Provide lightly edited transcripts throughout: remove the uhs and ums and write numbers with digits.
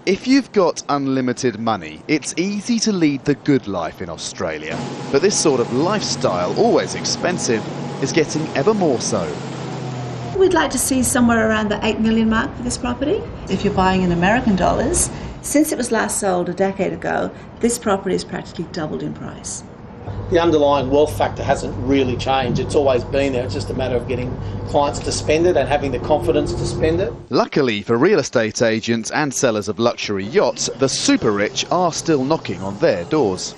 If you've got unlimited money, it's easy to lead the good life in Australia. But this sort of lifestyle, always expensive, is getting ever more so. We'd like to see somewhere around the 8 million mark for this property. If you're buying in American dollars, since it was last sold a decade ago, this property has practically doubled in price. The underlying wealth factor hasn't really changed. It's always been there. It's just a matter of getting clients to spend it and having the confidence to spend it. Luckily for real estate agents and sellers of luxury yachts, the super rich are still knocking on their doors.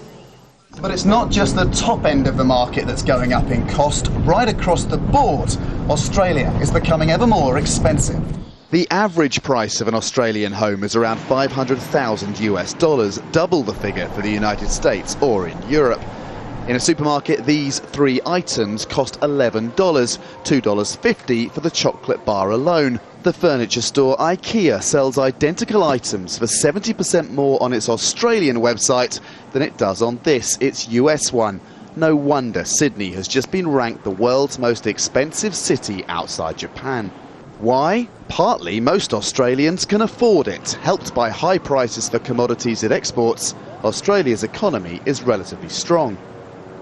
But it's not just the top end of the market that's going up in cost. Right across the board, Australia is becoming ever more expensive. The average price of an Australian home is around $500,000 US, double the figure for the United States or in Europe. In a supermarket, these three items cost $11, $2.50 for the chocolate bar alone. The furniture store Ikea sells identical items for 70% more on its Australian website than it does on its US one. No wonder Sydney has just been ranked the world's most expensive city outside Japan. Why? Partly most Australians can afford it. Helped by high prices for commodities it exports, Australia's economy is relatively strong.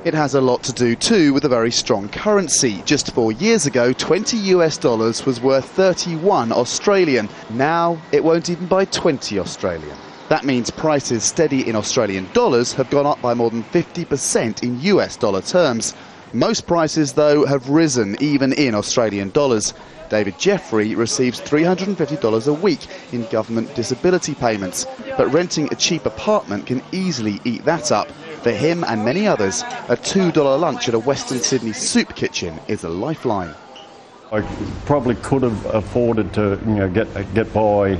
It has a lot to do too with a very strong currency. Just 4 years ago, $20 was worth 31 Australian. Now it won't even buy 20 Australian. That means prices steady in Australian dollars have gone up by more than 50% in US dollar terms. Most prices, though, have risen even in Australian dollars. David Jeffrey receives $350 a week in government disability payments, but renting a cheap apartment can easily eat that up. For him and many others, a $2 lunch at a Western Sydney soup kitchen is a lifeline. I probably could have afforded to, get by,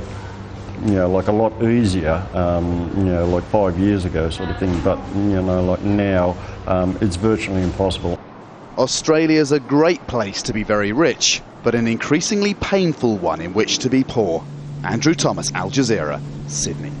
like a lot easier, like 5 years ago sort of thing. But, like now, it's virtually impossible. Australia's a great place to be very rich, but an increasingly painful one in which to be poor. Andrew Thomas, Al Jazeera, Sydney.